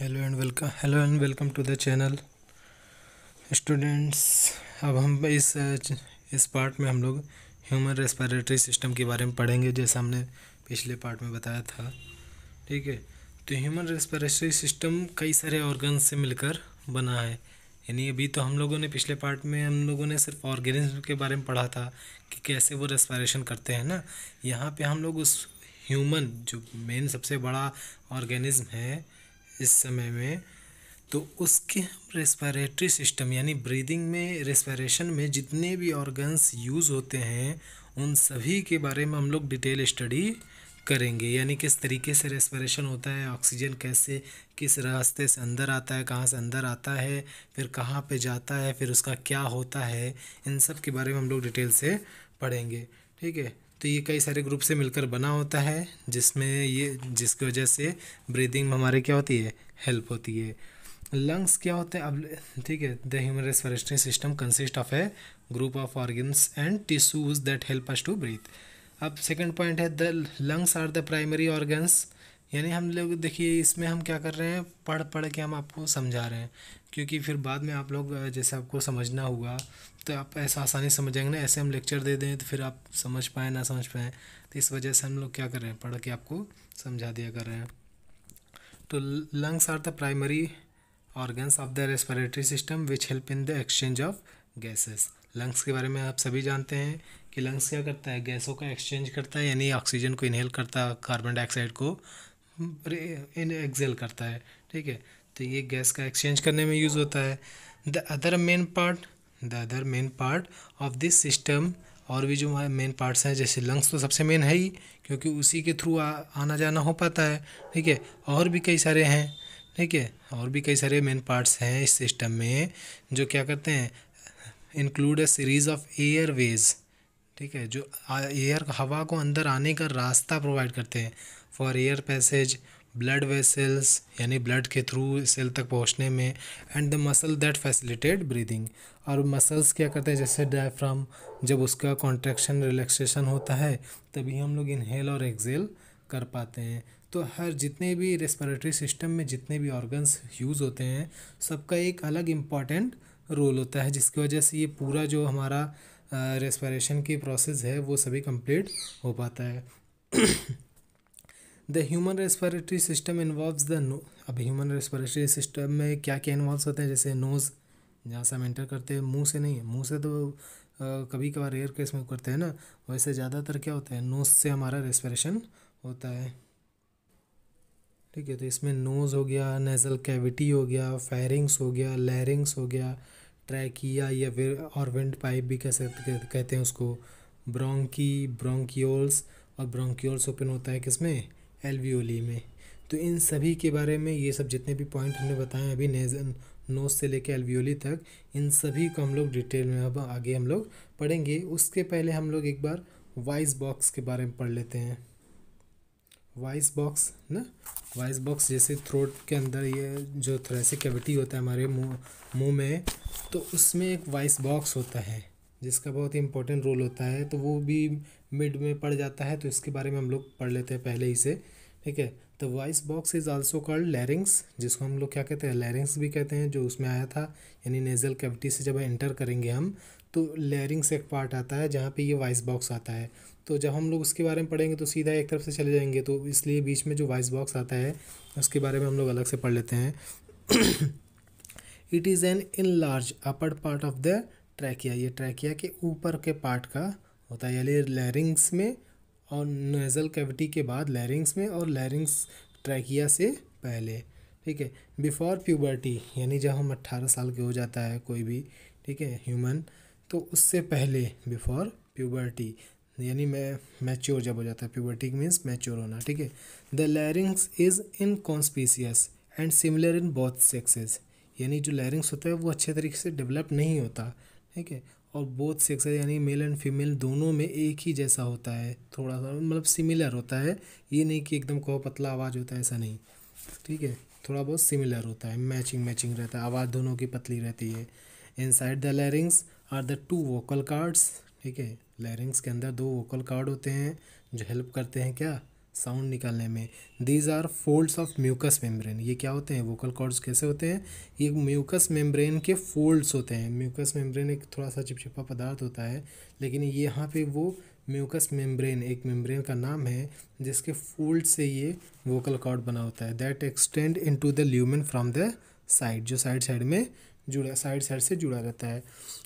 Hello and welcome to the channel students. अब हम इस पार्ट में हम लोग ह्यूमन रेस्पिरेटरी सिस्टम के बारे में पढ़ेंगे, जैसा हमने पिछले पार्ट में बताया था। ठीक है, तो ह्यूमन रेस्पिरेटरी सिस्टम कई सारे ऑर्गन्स से मिलकर बना है। यानी अभी तो हम लोगों ने पिछले पार्ट में हम लोगों ने सिर्फ ऑर्गेनिज्म के बारे में पढ़ा था कि कैसे वो रेस्पिरेशन करते हैं ना। यहाँ पे हम लोग उस ह्यूमन जो मेन सबसे बड़ा ऑर्गेनिज्म है इस समय में, तो उसके रेस्पिरेटरी सिस्टम यानी ब्रीदिंग में, रेस्पिरेशन में जितने भी ऑर्गन्स यूज़ होते हैं उन सभी के बारे में हम लोग डिटेल स्टडी करेंगे। यानी किस तरीके से रेस्पिरेशन होता है, ऑक्सीजन कैसे किस रास्ते से अंदर आता है, कहाँ से अंदर आता है, फिर कहाँ पे जाता है, फिर उसका क्या होता है, इन सब के बारे में हम लोग डिटेल से पढ़ेंगे। ठीक है, तो ये कई सारे ग्रुप से मिलकर बना होता है, जिसकी वजह से ब्रीदिंग में हमारे क्या होती है, हेल्प होती है। लंग्स क्या होते हैं अब, ठीक है। The human respiratory system consist of a group of organs and tissues that help us to breathe. अब सेकंड पॉइंट है the lungs are the primary organs. यानी हम लोग देखिए इसमें हम क्या कर रहे हैं, पढ़ पढ़ के हम आपको समझा रहे हैं, क्योंकि फिर बाद में आप लोग जैसे आपको समझना होगा तो आप ऐसा आसानी समझ जाएंगे ना। ऐसे हम लेक्चर दे दें तो फिर आप समझ पाएँ ना समझ पाएँ, तो इस वजह से हम लोग क्या कर रहे हैं, पढ़ के आपको समझा दिया कर रहे हैं। तो lungs are the primary organs of the respiratory system which help in the exchange of gases. Lungs के बारे में आप सभी जानते हैं कि लंग्स क्या करता है, गैसों का एक्सचेंज करता है, यानी ऑक्सीजन को इनहेल करता है, कार्बन डाइऑक्साइड को एक्सेल करता है। ठीक है, तो ये गैस का एक्सचेंज करने में यूज़ होता है। The other main part of this system, और भी जो मेन पार्ट्स हैं, जैसे लंग्स तो सबसे मेन है ही, क्योंकि उसी के थ्रू आना जाना हो पाता है। ठीक है, और भी कई सारे हैं। ठीक है, और भी कई सारे मेन पार्ट्स हैं इस सिस्टम में जो क्या करते हैं, include a series of Airways. ठीक है, जो एयर हवा को अंदर आने का रास्ता प्रोवाइड करते हैं। For air passage, blood vessels यानी ब्लड के थ्रू सेल तक पहुंचने में, and the muscle that facilitate breathing. और मसल्स क्या करते हैं, जैसे डायफ्राम, जब उसका कॉन्ट्रैक्शन रिलैक्सेशन होता है तभी हम लोग इनहेल और एक्सेल कर पाते हैं। तो हर जितने भी रेस्पिरेटरी सिस्टम में जितने भी ऑर्गन्स यूज़ होते हैं सबका एक अलग इम्पॉर्टेंट रोल होता है, जिसकी वजह से ये पूरा जो हमारा रेस्पिरेशन की प्रोसेस है वो सभी कंप्लीट हो पाता है। The human respiratory system involves the अब ह्यूमन रेस्पिरेटरी सिस्टम में क्या क्या इन्वॉल्व होते हैं, जैसे नोज़, जहाँ से हम एंटर करते हैं, मुंह से नहीं है, मुंह से तो कभी कभार रेयर केस में करते हैं ना, वैसे ज़्यादातर क्या होता है, नोज़ से हमारा रेस्पिरेशन होता है। ठीक है, तो इसमें नोज़ हो गया, नेज़ल कैविटी हो गया, फेरिंग्स हो गया, लैरिंग्स हो गया, ट्रैकिया या फिर और विंड पाइप भी कहते हैं उसको, ब्रोंकियोल्स, और ब्रोंकियोल्स ओपन होता है किसमें, एल्वियोली में। तो इन सभी के बारे में, ये सब जितने भी पॉइंट हमने बताए अभी, नोज से लेके एल्वियोली तक, इन सभी को हम लोग डिटेल में अब आगे हम लोग पढ़ेंगे। उसके पहले हम लोग एक बार वॉइस बॉक्स के बारे में पढ़ लेते हैं। वॉइस बॉक्स ना, वॉइस बॉक्स जैसे थ्रोट के अंदर ये जो थोरेसिक कैविटी होता है हमारे मुंह में, तो उसमें एक वॉइस बॉक्स होता है जिसका बहुत ही इंपॉर्टेंट रोल होता है, तो वो भी मिड में पड़ जाता है, तो इसके बारे में हम लोग पढ़ लेते हैं पहले ही से। ठीक है, तो voice box is also called लैरिंग्स, जिसको हम लोग क्या कहते हैं, लैरिंग्स भी कहते हैं, जो उसमें आया था। यानी नेज़ल कैविटी से जब एंटर करेंगे हम तो लैरिंग्स एक पार्ट आता है जहाँ पे ये वॉइस बॉक्स आता है। तो जब हम लोग उसके बारे में पढ़ेंगे तो सीधा एक तरफ से चले जाएंगे, तो इसलिए बीच में जो वॉइस बॉक्स आता है उसके बारे में हम लोग अलग से पढ़ लेते हैं। It is an in large upper part of the trachea, ये ट्रैकिया के ऊपर के पार्ट का होता है, यानी लैरिंग्स में और नेज़ल कैविटी के बाद लैरिंग्स में, और लैरिंग्स ट्रैकिया से पहले। ठीक है, बिफोर प्यूबर्टी, यानी जब हम 18 साल के हो जाता है कोई भी, ठीक है, ह्यूमन, तो उससे पहले बिफोर प्यूबर्टी, यानी मैच्योर जब हो जाता है, प्यूबर्टी मीन्स मैच्योर होना। ठीक है, the larynx is inconspicuous and similar in both sexes, यानी जो लैरिंग्स होता है वो अच्छे तरीके से डेवलप नहीं होता। ठीक है, और बोथ सेक्सेस यानी मेल एंड फीमेल दोनों में एक ही जैसा होता है, थोड़ा सा मतलब सिमिलर होता है, ये नहीं कि एकदम कहो पतला आवाज़ होता है, ऐसा नहीं। ठीक है, थोड़ा बहुत सिमिलर होता है, मैचिंग रहता है, आवाज़ दोनों की पतली रहती है। Inside the larynx are the two vocal cords. ठीक है, लैरिंग्स के अंदर दो वोकल कार्ड होते हैं जो हेल्प करते हैं क्या, साउंड निकालने में। These are folds of mucus membrane. ये क्या होते हैं, वोकल कॉर्ड्स कैसे होते हैं, ये म्यूकस मेम्ब्रेन के फोल्ड्स होते हैं। म्यूकस मेम्ब्रेन एक थोड़ा सा चिपचिपा पदार्थ होता है, लेकिन ये यहाँ पे वो म्यूकस मेम्ब्रेन एक मेम्ब्रेन का नाम है जिसके फोल्ड से ये वोकल कॉर्ड बना होता है। That extend into the lumen from the side, जो साइड साइड में जुड़ा, साइड साइड से जुड़ा रहता है।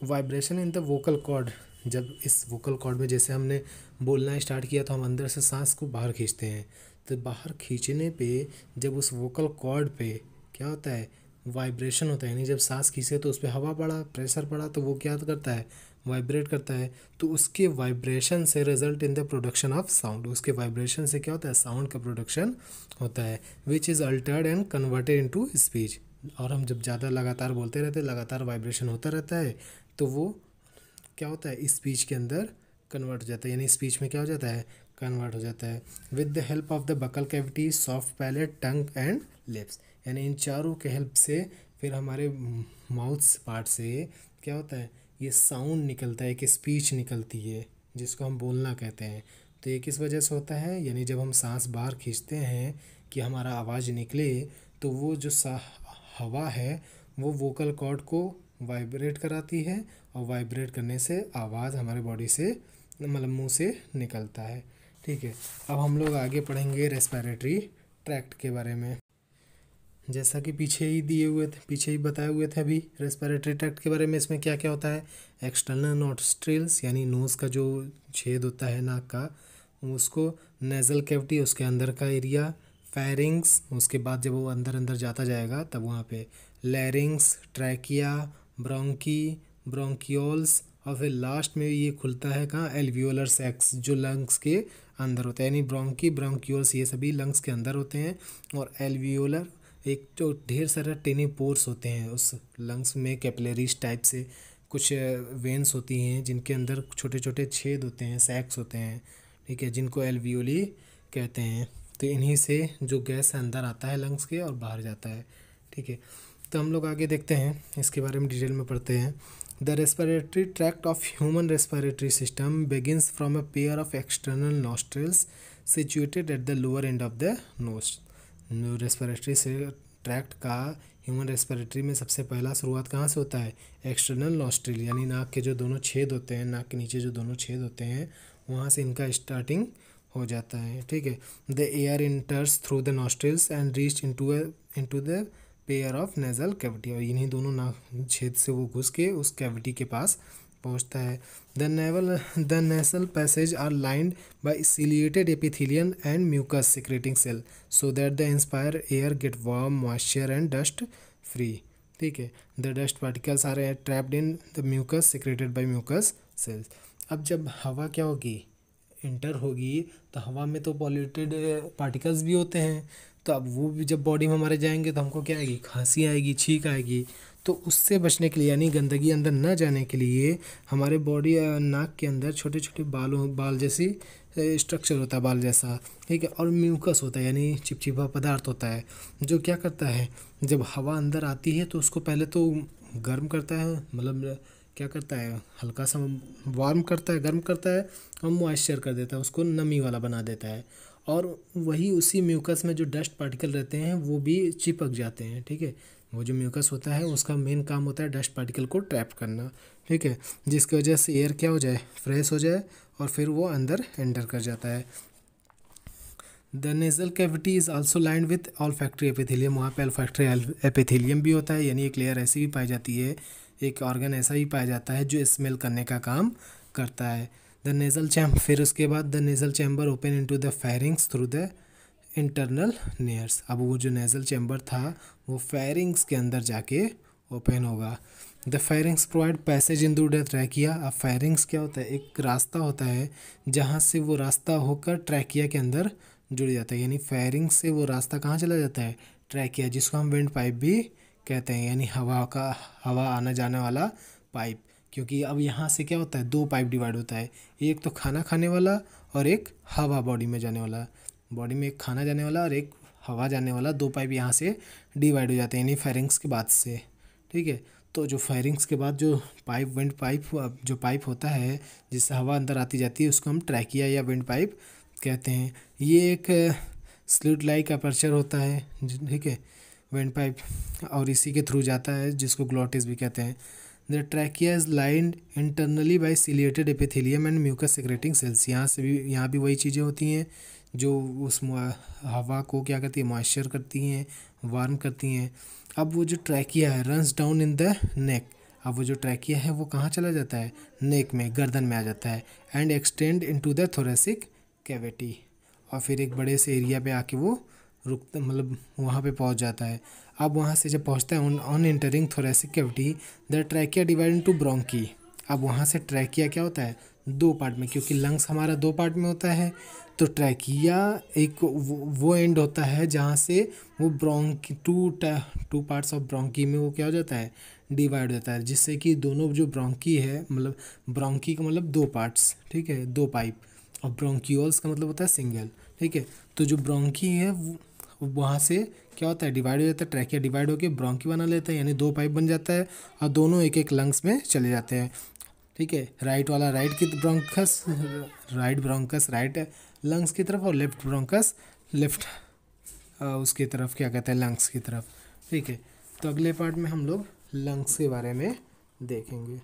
Vibration in the vocal cord, जब इस वोकल कॉर्ड में जैसे हमने बोलना स्टार्ट किया तो हम अंदर से सांस को बाहर खींचते हैं, तो बाहर खींचने पे जब उस वोकल कॉर्ड पे क्या होता है, वाइब्रेशन होता है, यानी जब सांस खींचे तो उस पर हवा बढ़ा, प्रेशर बढ़ा, तो वो क्या करता है, वाइब्रेट करता है। तो उसके वाइब्रेशन से result in the production of sound, उसके वाइब्रेशन से क्या होता है, साउंड का प्रोडक्शन होता है, which is Altered and converted into speech. और हम जब ज़्यादा लगातार बोलते रहते हैं, लगातार वाइब्रेशन होता रहता है, तो वो क्या होता है, स्पीच के अंदर कन्वर्ट हो जाता है, यानी स्पीच में क्या हो जाता है, कन्वर्ट हो जाता है। With the help of the buccal cavity, soft palate, tongue and lips, यानी इन चारों के हेल्प से फिर हमारे माउथ पार्ट से क्या होता है, ये साउंड निकलता है, एक स्पीच निकलती है जिसको हम बोलना कहते हैं। तो ये किस वजह से होता है, यानी जब हम सांस बाहर खींचते हैं कि हमारा आवाज़ निकले, तो वो जो हवा है वो वोकल कॉर्ड को वाइब्रेट कराती है, और वाइब्रेट करने से आवाज़ हमारे बॉडी से मतलब मुंह से निकलता है। ठीक है, अब हम लोग आगे पढ़ेंगे रेस्पिरेटरी ट्रैक्ट के बारे में। जैसा कि पीछे ही दिए हुए थे, पीछे ही बताए हुए थे अभी रेस्पिरेटरी ट्रैक्ट के बारे में। इसमें क्या क्या होता है, एक्सटर्नल नोस्ट्रिल्स यानी नोज़ का जो छेद होता है नाक का, उसको, नेज़ल कैविटी उसके अंदर का एरिया, फेरिंग्स उसके बाद जब वो अंदर अंदर जाता जाएगा तब वहाँ पे लैरिंग्स, ट्रैकिया, ब्रोंकी, ब्रोंकियोल्स, और फिर लास्ट में ये खुलता है कहाँ, एल्वियोलर सैक्स, जो लंग्स के अंदर होता है, यानी ब्रोंकी, ब्रोंकियोल्स ये सभी लंग्स के अंदर होते हैं। और एल्वियोलर एक जो ढेर सारा टेनी पोर्स होते हैं उस लंग्स में, कैपिलरीज टाइप से कुछ वेन्स होती हैं जिनके अंदर छोटे छोटे छेद होते हैं, सैक्स होते हैं, ठीक है, जिनको एल्वियोली कहते हैं। तो इन्हीं से जो गैस अंदर आता है लंग्स के और बाहर जाता है। ठीक है, तो हम लोग आगे देखते हैं, इसके बारे में डिटेल में पढ़ते हैं। The respiratory tract of human respiratory system begins from a pair of external nostrils situated at the lower end of the nose. Respiratory से ट्रैक्ट का ह्यूमन रेस्पिरेटरी में सबसे पहला शुरुआत कहाँ से होता है, एक्सटर्नल नॉस्ट्रिल, यानी नाक के जो दोनों छेद होते हैं, नाक के नीचे जो दोनों छेद होते हैं वहाँ से इनका स्टार्टिंग हो जाता है। ठीक है, the air इंटर्स through the nostrils and reach into the pair of nasal cavity, और इन्हीं दोनों नाक छेद से वो घुस के उस कैविटी के पास पहुंचता है। The nasal passage are lined by ciliated epithelium and mucus secreting cell so that the inspire air get warm, moisture and dust free. ठीक है, the dust particles are trapped in the mucus secreted by mucus cells. अब जब हवा क्या होगी, inter होगी, तो हवा में तो पॉल्यूटेड पार्टिकल्स भी होते हैं, तो अब वो भी जब बॉडी में हमारे जाएंगे तो हमको क्या आएगी, खांसी आएगी, छींक आएगी। तो उससे बचने के लिए, यानी गंदगी अंदर न जाने के लिए, हमारे बॉडी नाक के अंदर छोटे छोटे बाल जैसी स्ट्रक्चर होता है, बाल जैसा, ठीक है, और म्यूकस होता है यानी चिपचिपा पदार्थ होता है, जो क्या करता है, जब हवा अंदर आती है तो उसको पहले तो गर्म करता है, मतलब क्या करता है, हल्का सा वार्म करता है, गर्म करता है, और मॉइस्चर कर देता है, उसको नमी वाला बना देता है। और वही उसी म्यूकस में जो डस्ट पार्टिकल रहते हैं वो भी चिपक जाते हैं। ठीक है, वो जो म्यूकस होता है उसका मेन काम होता है डस्ट पार्टिकल को ट्रैप करना। ठीक है, जिसकी वजह से एयर क्या हो जाए, फ्रेश हो जाए, और फिर वो अंदर एंटर कर जाता है। The nasal cavity is also lined with olfactory epithelium, वहाँ पे ऑल्फैक्टरी एपिथेलियम भी होता है, यानी एक लेयर ऐसी भी पाई जाती है, एक ऑर्गन ऐसा ही पाया जाता है जो स्मेल करने का काम करता है। द नेजल चैम्बर, फिर उसके बाद the nasal chamber open into the pharynx through the internal नेयर्स। अब वो जो नेजल चैम्बर था वो फेरिंग्स के अंदर जाके ओपन होगा। The pharynx provide passage in the trachea. अब फेरिंग्स क्या होता है, एक रास्ता होता है जहाँ से वो रास्ता होकर ट्रैकिया के अंदर जुड़ जाता है, यानी फेरिंग्स से वो रास्ता कहाँ चला जाता है, ट्रैकिया, जिसको हम विंड पाइप भी कहते हैं, यानी हवा आना जाने वाला पाइप। क्योंकि अब यहाँ से क्या होता है, दो पाइप डिवाइड होता है, एक तो खाना खाने वाला और एक हवा बॉडी में जाने वाला। बॉडी में एक खाना जाने वाला और एक हवा जाने वाला, दो पाइप यहाँ से डिवाइड हो जाते हैं, यानी फेरिंग्स के बाद से। ठीक है, तो जो फेरिंग्स के बाद जो पाइप, विंड पाइप, जो पाइप होता है जिससे हवा अंदर आती जाती है, उसको हम ट्रैकिया या विंड पाइप कहते हैं। ये एक स्लिट लाइक अपर्चर होता है, ठीक है, वेंट पाइप, और इसी के थ्रू जाता है, जिसको ग्लॉटिस भी कहते हैं। The trachea is lined internally by ciliated epithelium and mucus secreting cells. यहाँ भी वही चीज़ें होती हैं जो उस हवा को क्या करती है, मॉइस्चर करती हैं, वार्म करती हैं। अब वो जो ट्रैकिया है runs down in the neck. अब वो जो ट्रैकिया है वो कहाँ चला जाता है, नेक में, गर्दन में आ जाता है, and extend into the thoracic cavity, और फिर एक बड़े से एरिया पे आके वो रुकता, मतलब वहाँ पे पहुँच जाता है। अब वहाँ से जब पहुँचता है, on entering thoracic cavity the trachea divide into bronchi. अब वहाँ से ट्रैकिया क्या होता है, दो पार्ट में, क्योंकि लंग्स हमारा दो पार्ट में होता है, तो ट्रैकिया एक वो एंड होता है जहाँ से वो bronchi two parts of bronchi में वो क्या हो जाता है, डिवाइड होता है, जिससे कि दोनों जो ब्रोंकी है, मतलब ब्रोंकी का मतलब दो पार्ट्स, ठीक है, दो पाइप, और ब्रोंक्यूल्स का मतलब होता है सिंगल, ठीक है। तो जो ब्रोंकी है वहाँ से क्या होता है, डिवाइड हो जाता है, ट्रैकिया डिवाइड होकर ब्रोंकी बना लेता है, यानी दो पाइप बन जाता है, और दोनों एक एक लंग्स में चले जाते हैं, ठीक है। राइट वाला राइट की bronchus, right bronchus right lungs की तरफ, और लेफ्ट ब्रोंकस लेफ्ट उसकी तरफ, क्या कहते हैं, लंग्स की तरफ, ठीक है। तो अगले पार्ट में हम लोग लंग्स के बारे में देखेंगे।